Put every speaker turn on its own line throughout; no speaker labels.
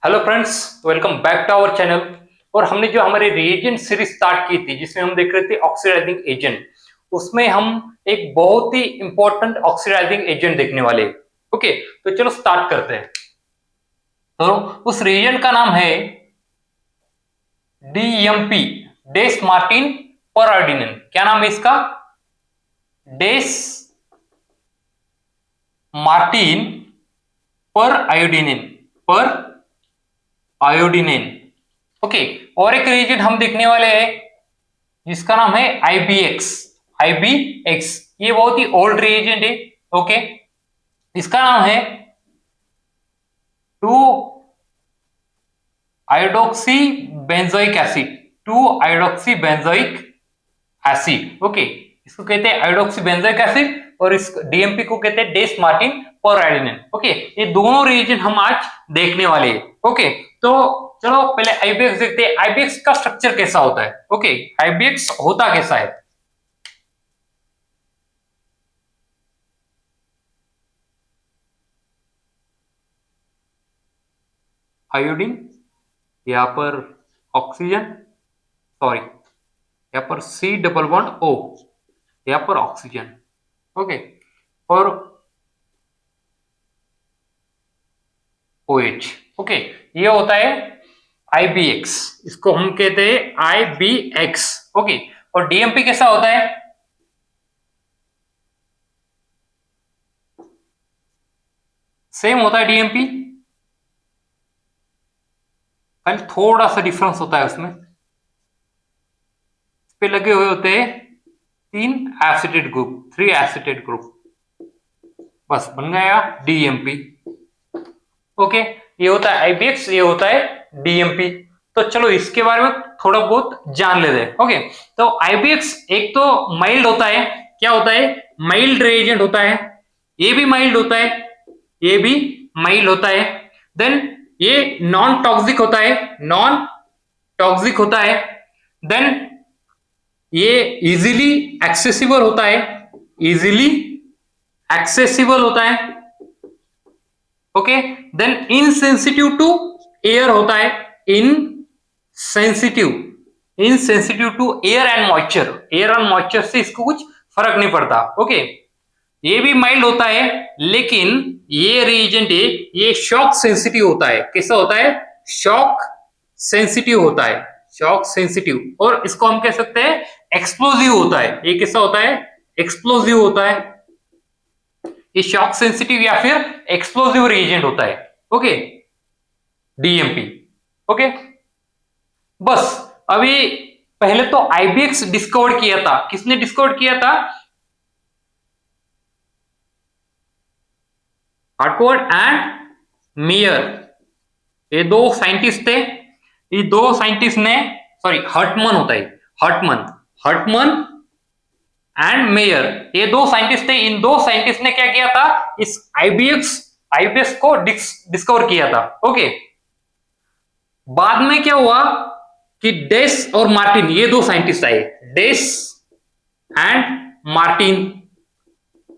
Hello friends, welcome back to our channel. और हमने जो हमारे रिएजेंट सीरीज स्टार्ट की थी जिसमें हम देख रहे थे ऑक्सीडाइजिंग एजेंट, उसमें हम एक बहुत ही इंपॉर्टेंट ऑक्सीडाइजिंग एजेंट देखने वाले। ओके, तो चलो स्टार्ट करते हैं। तो उस रिएजेंट का नाम है डीएमपी, डेस मार्टिन पर आयोडीन। क्या नाम है इसका? डेस मार्टिन पर आयोडीन, पर आयोडीन। ओके, और एक रिएजेंट हम देखने वाले हैं जिसका नाम है आईबीएक्स। आईबीएक्स ये बहुत ही ओल्ड रिएजेंट है। ओके, इसका नाम है two iodoxybenzoic acid. Two iodoxybenzoic acid. Okay, इसको कहते हैं आयोडोक्सी बेंजोइक एसिड और इस डीएमपी को कहते हैं डेस मार्टिन पर आयोडीन। ओके, ये दोनों रिएजेंट हम आज देखने वाले हैं। ओके, तो चलो पहले आईबीएक्स देखते हैं। आईबीएक्स का स्ट्रक्चर कैसा होता है? ओके, आईबीएक्स होता कैसा है? आयोडीन, यहां पर ऑक्सीजन, सॉरी यहां पर सी डबल बॉन्ड ओ, यहां पर ऑक्सीजन। ओके, और OH। ओके, ये होता है आईबीएक्स, इसको हम कहते हैं आईबीएक्स। ओके, और डीएमपी कैसा होता है? सेम होता है डीएमपी, खाली थोड़ा सा डिफरेंस होता है उसमें। इस पे लगे हुए होते हैं 3 एसिटेट ग्रुप, 3 एसिटेट ग्रुप, बस बन गया डीएमपी। ओके, ये होता है आईबीएक्स, ये होता है डीएमपी। तो चलो इसके बारे में थोड़ा बहुत जान लेते हैं। ओके, तो आईबीएक्स एक तो माइल्ड होता है। क्या होता है? माइल्ड रिएजेंट होता है। ये भी माइल्ड होता है, ये भी माइल्ड होता है। देन ये नॉन टॉक्सिक होता है, नॉन टॉक्सिक होता है। देन ये इजीली एक्सेसिबल होता है, इजीली एक्सेसिबल होता है। Okay, then insensitive to air होता है, insensitive, insensitive to air and moisture. Air and moisture से इसको कुछ फर्क नहीं पड़ता। ओके, ये भी माइल्ड होता है, लेकिन ये रिएजेंट है, ये शॉक सेंसिटिव होता है। कैसा होता है? शॉक सेंसिटिव होता है, शॉक सेंसिटिव। और इसको हम कह सकते हैं एक्सप्लोजिव होता है। ये कैसा होता है? एक्सप्लोजिव होता है। ये शॉक सेंसिटिव या फिर एक्सप्लोजिव रिएजेंट होता है। Okay, DMP. ओके, बस अभी पहले तो आईबीएक्स डिस्कवर किया था। किसने डिस्कवर किया था? हार्टवर्ड एंड मेयर, ये दो साइंटिस्ट थे। ये दो साइंटिस्ट ने, सॉरी हर्टमन होता है, हर्टमन, हर्टमन एंड मेयर, ये दो साइंटिस्ट थे। इन दो साइंटिस्ट ने क्या किया था? इस आईबीएक्स आईबीएक्स को डिस्कवर किया था। ओके, बाद में क्या हुआ कि डेस और मार्टिन, ये दो साइंटिस्ट आए, Dess and Martin,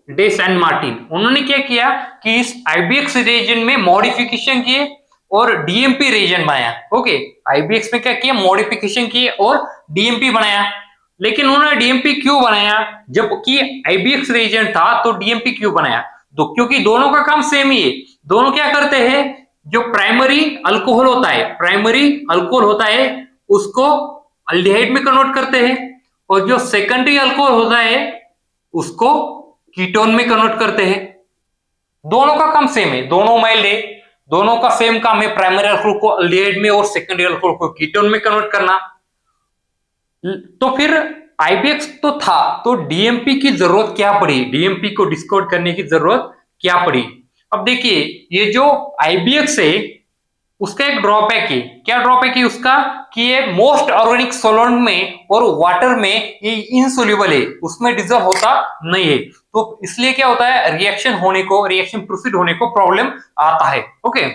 Dess and Martin. उन्होंने क्या किया कि इस आईबीएक्स रीजन में मॉडिफिकेशन किए और डीएमपी रीजन बनाया। ओके, आईबीएक्स में क्या किया? मॉडिफिकेशन किए और डीएमपी बनाया। लेकिन उन्होंने डीएमपी क्यों बनाया जबकि आईबीएक्स रीजन था? तो डीएमपी क्यों बनाया? तो क्योंकि दोनों का काम सेम ही है। दोनों क्या करते हैं? जो प्राइमरी अल्कोहल होता है, प्राइमरी अल्कोहल होता है, उसको अल्डिहाइड में कन्वर्ट करते हैं, और जो सेकेंडरी अल्कोहल होता है उसको कीटोन में कन्वर्ट करते हैं। दोनों का काम सेम है, दोनों माइल्ड है, दोनों का सेम काम है, प्राइमरी अल्कोहल को अल्डिहाइड में और सेकेंडरी अल्कोहल को कीटोन में कन्वर्ट करना। तो फिर आईबीएक्स तो था, तो डीएमपी की जरूरत क्या पड़ी? डीएमपी को डिस्कवर करने की जरूरत क्या पड़ी? अब देखिए, ये जो आईबीएक्स है उसका एक ड्रॉबैक है। क्या ड्रॉबैक है उसका? कि ये मोस्ट ऑर्गेनिक सॉल्वेंट में और वाटर में ये इनसोल्यूबल है, उसमें डिजॉल्व होता नहीं है। तो इसलिए क्या होता है? रिएक्शन होने को, रिएक्शन प्रोसीड होने को प्रॉब्लम आता है। ओके,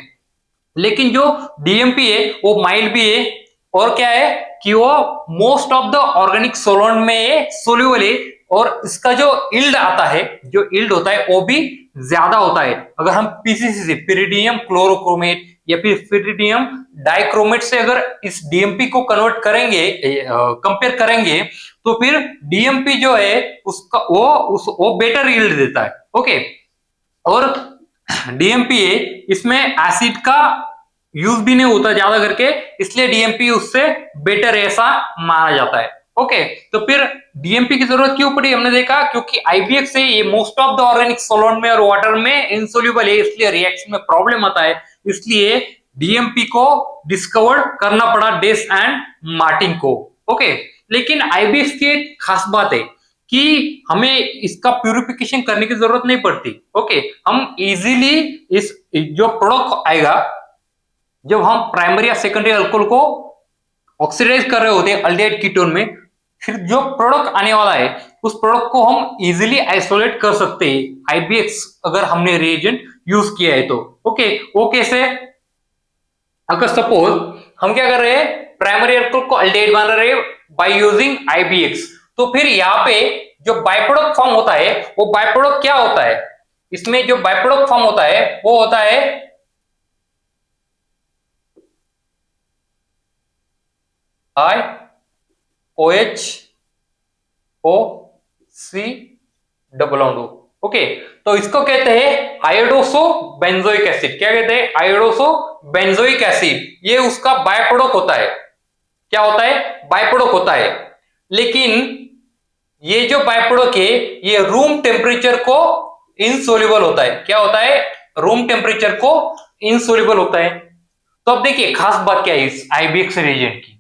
लेकिन जो डीएमपी है वो माइल्ड भी है, और क्या है कि वो most of the organic solvent में ये सोल्यूबल है, और इसका जो इल्ड आता है, जो इल्ड होता है वो भी ज्यादा होता है। अगर हम पीसीसी से, पिरिडियम क्लोरोक्रोमेट या फिर फिरिडियम डाइक्रोमेट से अगर इस डीएमपी को कन्वर्ट करेंगे, कंपेयर करेंगे, तो फिर डीएमपी जो है उसका वो बेटर यील्ड देता है। ओके, और डीएमपी है इसमें एसिड का यूज भी नहीं होता ज्यादा करके, इसलिए डीएमपी उससे बेटर ऐसा माना जाता है। ओके, तो फिर डीएमपी की जरूरत क्यों पड़ी, हमने देखा क्योंकि आईबीएक्स है ये most of the organic solvent में और वाटर में इनसोल्यूबल है, इसलिए रिएक्शन में प्रॉब्लम आता है, इसलिए डीएमपी को डिस्कवर करना पड़ा डेस एंड मार्टिन को। ओके, लेकिन आईबीएक्स की एक खास बात है कि हमें इसका प्यूरिफिकेशन करने की जरूरत नहीं पड़ती। ओके, हम इजीली इस जो प्रोडक्ट आएगा, जब हम प्राइमरी या सेकेंडरी अल्कोहल को ऑक्सीडाइज कर रहे होते हैं अल्डिहाइड कीटोन में, फिर जो प्रोडक्ट आने वाला है उस प्रोडक्ट को हम इजीली आइसोलेट कर सकते हैं आईबीएक्स अगर हमने रिएजेंट यूज किया है तो। ओके, वो कैसे, अगर सपोज हम क्या कर रहे हैं, प्राइमरी अल्कोहल को अल्डिहाइड बना रहे हैं बाय यूजिंग आईबीएक्स, तो फिर यहाँ पे जो बाय प्रोडक्ट फॉर्म होता है वो बाय प्रोडक्ट क्या होता है, इसमें जो बाय प्रोडक्ट फॉर्म होता है वो होता है OH OC double bond O। Okay, तो इसको कहते हैं आयोडोसो बेंजोइक एसिड। क्या कहते हैं, आयोडोसो बेंजोइक एसिड, ये उसका बाय प्रोडक्ट होता है। क्या होता है, बाय प्रोडक्ट होता है। लेकिन ये जो बाय प्रोडक्ट है ये रूम टेम्परेचर को इनसोल्यूबल होता है। क्या होता है, रूम टेम्परेचर को इनसोल्यूबल होता है। तो अब देखिए खास बात क्या है इस आईबीएक्स रिएजेंट की,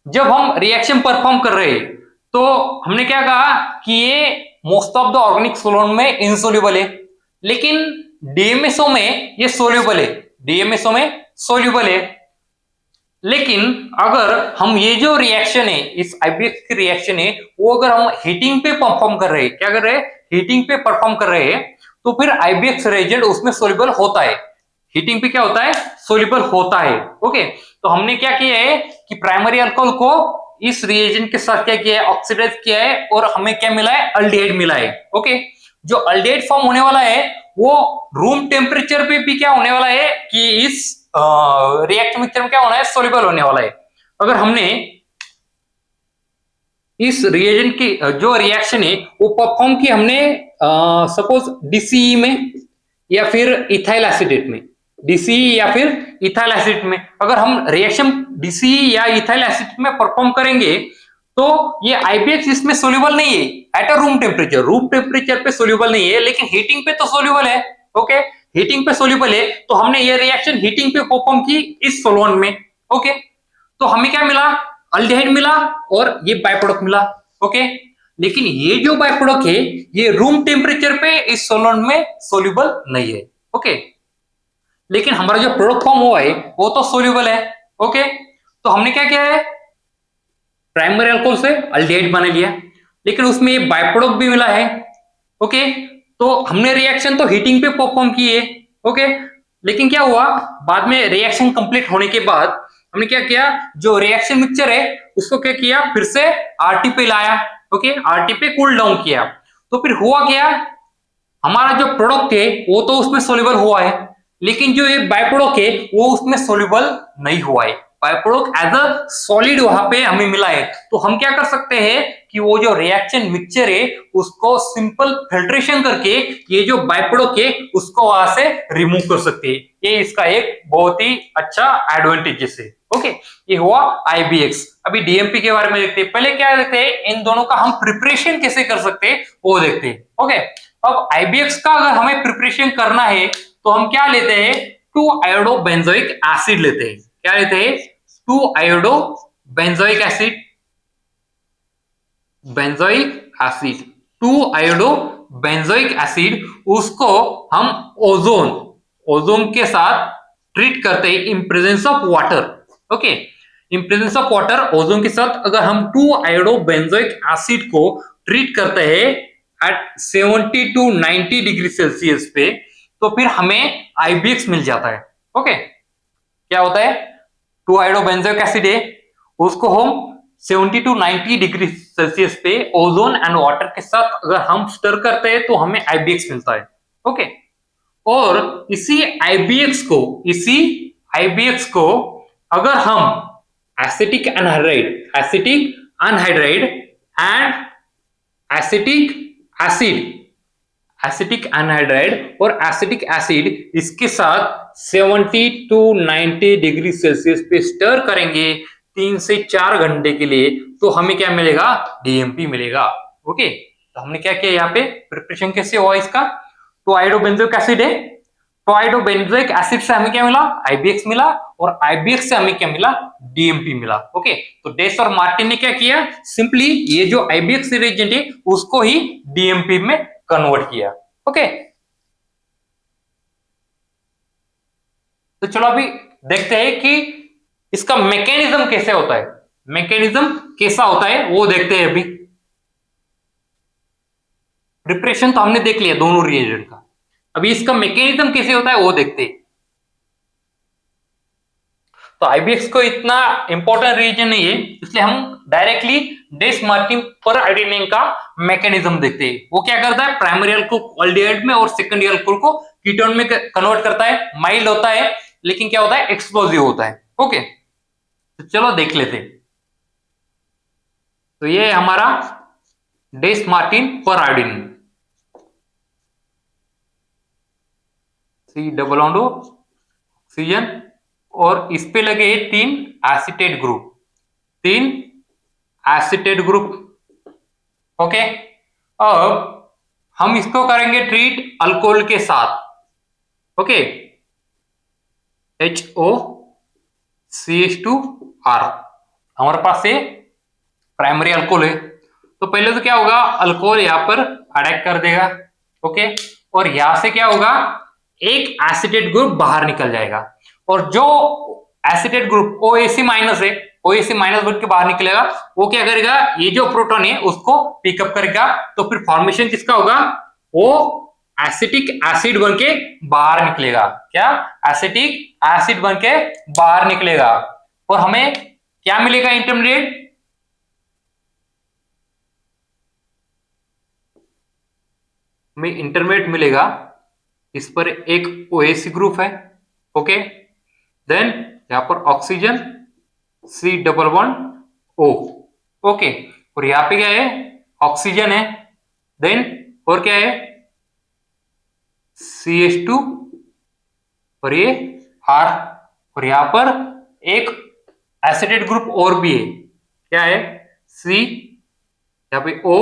जब हम रिएक्शन परफॉर्म कर रहे हैं तो हमने क्या कहा कि ये most of the organic solvent में इनसोल्यूबल है, लेकिन डीएमएसओ में ये सोल्यूबल है, डीएमएसओ में सोल्यूबल है। लेकिन अगर हम ये जो रिएक्शन है, इस आईबीएक्स की रिएक्शन है, वो अगर हम हीटिंग पे परफॉर्म कर रहे हैं, क्या कर रहे हैं, हीटिंग पे परफॉर्म कर रहे हैं, तो फिर आईबीएक्स रिएजेंट उसमें सोल्यूबल होता है। हीटिंग पे क्या होता है, सोल्यूबल होता है। ओके, तो हमने क्या किया है कि प्राइमरी अल्कोहल को इस रिएजेंट के साथ क्या किया है, ऑक्सीडाइज किया है, और हमें क्या मिला है, अल्डिहाइड मिला है। ओके, जो अल्डिहाइड फॉर्म होने वाला है वो रूम टेम्परेचर पे भी क्या होने वाला है कि इस रिएक्ट मिक्सचर में क्या होना है, सोल्यूबल होने वाला है। अगर हमने इस रिएजेंट की जो रिएक्शन है वो परफॉर्म की हमने सपोज डीसीई में या फिर इथाइल एसिडेट में, डीसीई या फिर इथाइल एसिड में, अगर हम रिएक्शन डीसीई या इथाइल एसिड में परफॉर्म करेंगे तो ये आईबीएक्स इसमें सोल्यूबल नहीं है at a room temperature, room temperature पे सोल्यूबल नहीं है, लेकिन हीटिंग पे तो सोल्यूबल है। ओके, हीटिंग पे सोल्यूबल है, तो हमने ये रिएक्शन हीटिंग पे परफॉर्म की इस सोलवेंट में। ओके, तो हमें क्या मिला, अल्डिहाइड मिला और ये बाय प्रोडक्ट मिला। ओके, लेकिन ये जो बाय प्रोडक्ट है ये रूम टेम्परेचर पे इस सोलवेंट में सोल्यूबल नहीं है। ओके, लेकिन हमारा जो प्रोडक्ट फॉर्म हुआ है वो तो सोल्यूबल है। ओके, तो हमने क्या किया है, प्राइमरी अल्कोहल से अल्डिहाइड बना लिया, लेकिन उसमें ये बाय प्रोडक्ट भी मिला है। ओके, तो हमने रिएक्शन तो हीटिंग पे परफॉर्म की है। ओके, लेकिन क्या हुआ, बाद में रिएक्शन कंप्लीट होने के बाद हमने क्या किया, जो रिएक्शन मिक्सचर है उसको क्या किया, फिर से आरटी पे लाया। ओके, आरटी पे कूल डाउन किया, तो फिर हुआ क्या, हमारा जो प्रोडक्ट है वो तो उसमें सोल्यूबल हुआ है, लेकिन जो ये बाय प्रोडक्ट है वो उसमें सोल्यूबल नहीं हुआ है। By product as a solid वहां पे हमें मिला है, तो हम क्या कर सकते हैं कि वो जो रिएक्शन मिक्सचर है उसको सिंपल फिल्ट्रेशन करके ये जो बाय प्रोडक्ट है उसको वहां से रिमूव कर सकते हैं। ये इसका एक बहुत ही अच्छा एडवांटेजेस है। ओके, ये हुआ आईबीएक्स। अभी डीएमपी के बारे में देखते हैं, पहले क्या देखते हैं, इन दोनों का हम प्रिपरेशन कैसे कर सकते हैं वो देखते हैं। ओके, अब आईबीएक्स का अगर हमें प्रिपरेशन करना है तो हम क्या लेते हैं, 2 आयोडोबेंजोइक एसिड लेते हैं। क्या लेते हैं, 2 आयोडोबेंजोइक एसिड, बेंजोइक एसिड, 2 आयोडोबेंजोइक एसिड, उसको हम ओजोन ओजोन के साथ ट्रीट करते हैं in presence of water. Okay, in presence of water ozone के साथ अगर हम 2 आयोडोबेंजोइक एसिड को ट्रीट करते हैं एट 70 to 90 डिग्री सेल्सियस पे, तो फिर हमें आईबीएक्स मिल जाता है। ओके, क्या होता है, 2 आयोडोबेंजोइक एसिड है, उसको हम 70 to 90 डिग्री सेल्सियस पे ओजोन एंड वाटर के साथ अगर हम स्टर करते हैं तो हमें आईबीएक्स मिलता है। ओके, और इसी आईबीएक्स को अगर हम acetic anhydride and acetic acetic और एसिटिक एसिड इसके साथ 70 टू 90 डिग्री सेल्सियस पे स्टर करेंगे 3 से 4 घंटे के लिए, तो हमें क्या मिलेगा? डीएमपी मिलेगा। ओके, तो हमने क्या किया यहाँ पे? प्रिपरेशन कैसे हुआ इसका? तो आयोडोबेंजोइक एसिड है, तो आयोडोबेंजोइक एसिड से हमें क्या मिला? आईबीएक्स मिला, और आईबीएक्स से हमें क्या मिला? डीएमपी मिला। ओके, तो डेस और मार्टिन ने क्या किया? सिंपली ये जो आईबीएक्स रिएजेंट है उसको ही डीएमपी में कन्वर्ट किया। ओके, तो चलो अभी देखते हैं कि इसका मैकेनिज्म कैसे होता है, मैकेनिज्म कैसा होता है वो देखते हैं। अभी प्रिपरेशन तो हमने देख लिया दोनों रिएजेंट का, अभी इसका मैकेनिज्म कैसे होता है वो देखते हैं। तो आईबीएक्स को इतना इंपॉर्टेंट रिएजेंट नहीं है, इसलिए हम डायरेक्टली डेस मार्टिन पर आयोडीनिंग का मैकेनिज्म देखते हैं। वो क्या करता है? प्राइमरी अल्कोहल एल्डिहाइड में और सेकेंडरी अल्कोहल को कीटोन में कन्वर्ट करता है। माइल्ड होता है, लेकिन क्या होता है? एक्सप्लोसिव होता है। ओके, तो चलो देख लेते हैं। तो ये हमारा डेस मार्टिन पर iodine, C double bond O oxygen, और इस पे लगे 3 एसिटेट ग्रुप। ओके, अब हम इसको करेंगे ट्रीट अल्कोहल के साथ। ओके, HOCH2R हमारे पास से प्राइमरी अल्कोहल है, तो पहले तो क्या होगा? अल्कोहल यहां पर अटैक कर देगा। ओके, और यहां से क्या होगा? एक एसिटेट ग्रुप बाहर निकल जाएगा, और जो एसिटेट ग्रुप OAC माइनस है, OAC माइनस बन के बाहर निकलेगा, वो क्या करेगा? ये जो प्रोटॉन है उसको पिकअप करेगा, तो फिर फॉर्मेशन किसका होगा? वो एसिटिक एसिड बन के बाहर निकलेगा। क्या? एसिटिक एसिड बन के बाहर निकलेगा, और हमें क्या मिलेगा? इंटरमीडिएट मिलेगा। इस पर एक OAC ग्रुप है। ओके, देन यहां पर oxygen C double bond O। Okay, और यहां पे क्या है? ऑक्सीजन है, देन और क्या है? CH2 और ये R, और यहां पर एक एसिटेट ग्रुप और भी है। क्या है? C, यहां पे O,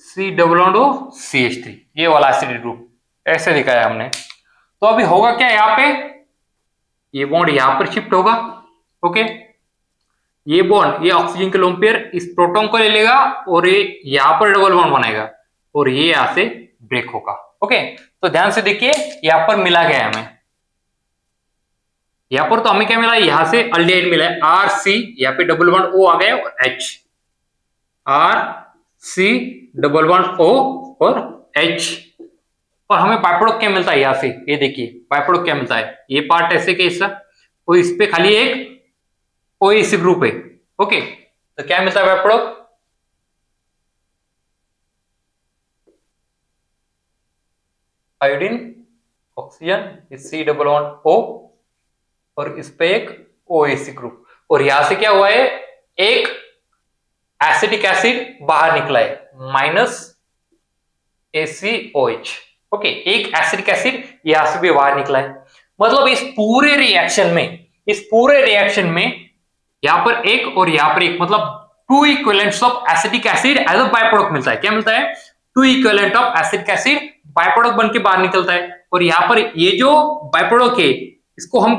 C double bond O CH3, ये वाला एसिटेट ग्रुप ऐसे दिखाया हमने। तो अभी होगा क्या? यहाँ पे ये बॉन्ड यहां पर शिफ्ट होगा। ओके, ये बॉन्ड, ये ऑक्सीजन के लोन पेयर इस प्रोटॉन को ले लेगा, और ये यहां पर डबल बॉन्ड बनाएगा, और ये यहां से ब्रेक होगा। ओके, तो ध्यान से देखिए, यहां पर मिला गया है हमें, यहां पर तो हमें क्या मिला? यहां से अल्डिहाइड मिला है RC, यहाँ पे डबल बॉन्ड O आ गया, और H, RC double bond O और H, और हमें बाय प्रोडक्ट क्या मिलता है? यहां से ये देखिए बाय प्रोडक्ट क्या मिलता है? ये पार्ट ऐसे कैसा, और इस पे खाली एक OAC ग्रुप है। ओके, तो क्या मिलता है by product? Iodine, oxygen, C double bond O, और इस पे एक OAC ग्रुप, और यहां से क्या हुआ है? एक एसिटिक एसिड बाहर निकला है, माइनस ACOH। ओके, एक एसिडिक एसिड यहां से भी बाहर निकला है। मतलब इस पूरे रिएक्शन में यहां पर एक और यहां पर एक, मतलब 2 equivalents of acetic acid as a by product मिलता है। क्या मिलता है? 2 equivalent of acetic acid by product बन के बाहर निकलता है, और यहां पर ये जो बाय प्रोडक्ट है इसको हम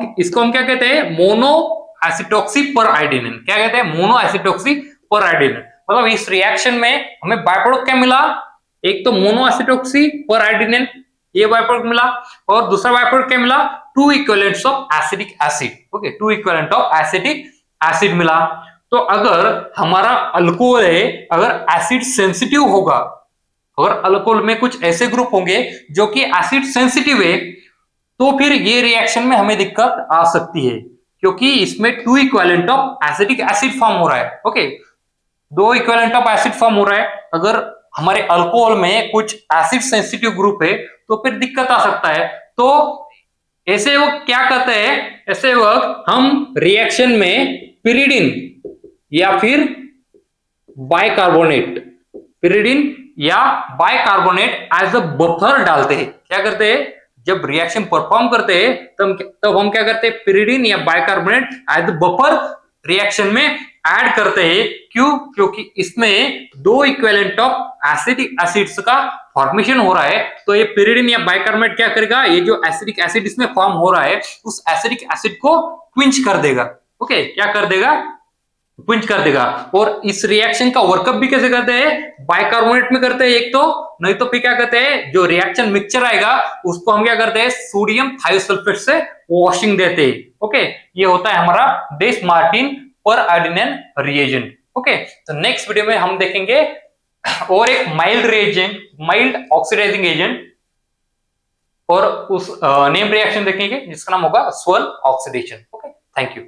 क्या कहते हैं? मोनो एसिटॉक्सी पर आयोडीन। क्या कहते हैं? मोनो एसिटॉक्सी पर आयोडीन। मतलब इस रिएक्शन में हमें बाय प्रोडक्ट क्या मिला? एक तो मोनो एसिटॉक्सी पर आयोडीन, ये बाय प्रोडक्ट मिला, और दूसरा बाय प्रोडक्ट क्या मिला? 2 equivalents of acetic acid. Okay, 2 equivalent of acetic acid मिला। तो अगर हमारा अल्कोहल है, अगर एसिड सेंसिटिव होगा, अगर अल्कोहल में कुछ ऐसे ग्रुप होंगे जो कि एसिड सेंसिटिव है, तो फिर ये रिएक्शन में हमें दिक्कत आ सकती है, क्योंकि इसमें 2 equivalent of acetic acid form हो रहा है। Okay, 2 equivalent of acid form हो रहा है। अगर हमारे अल्कोहल में कुछ एसिड सेंसिटिव ग्रुप है तो फिर दिक्कत आ सकता है। तो ऐसे वक्त क्या करते हैं, ऐसे वक्त हम रिएक्शन में पिरिडिन या फिर बाइकार्बोनेट, पिरिडिन या बाइकार्बोनेट एज अ बफर डालते हैं। क्या करते हैं, जब रिएक्शन परफॉर्म करते हैं तब हम क्या करते हैं, पिरिडिन या bicarbonate as a buffer reaction में ऐड करते हैं। क्यों, क्योंकि इसमें दो इक्विवेलेंट ऑफ एसिडिक एसिड्स का फॉर्मेशन हो रहा है। तो ये पिरिडिन या बाइकार्बोनेट क्या करेगा, ये जो एसिडिक एसिड इसमें फॉर्म हो रहा है उस एसिडिक एसिड को क्विंच कर देगा। ओके, क्या कर देगा, क्विंच कर देगा। और इस रिएक्शन का वर्कअप भी कैसे करते हैं, बाइकार्बोनेट में करते हैं एक तो, नहीं तो फिर क्या करते हैं, जो रिएक्शन मिक्सचर आएगा उसको हम क्या करते हैं, सोडियम थायोसल्फेट से वॉशिंग देते हैं। ओके, ये होता है हमारा डेस मार्टिन पर आयोडीन रिएजेंट। ओके, तो नेक्स्ट वीडियो में हम देखेंगे और एक mild reagent, mild oxidizing agent, और उस नेम रिएक्शन देखेंगे जिसका नाम होगा Swern oxidation. Okay, thank you.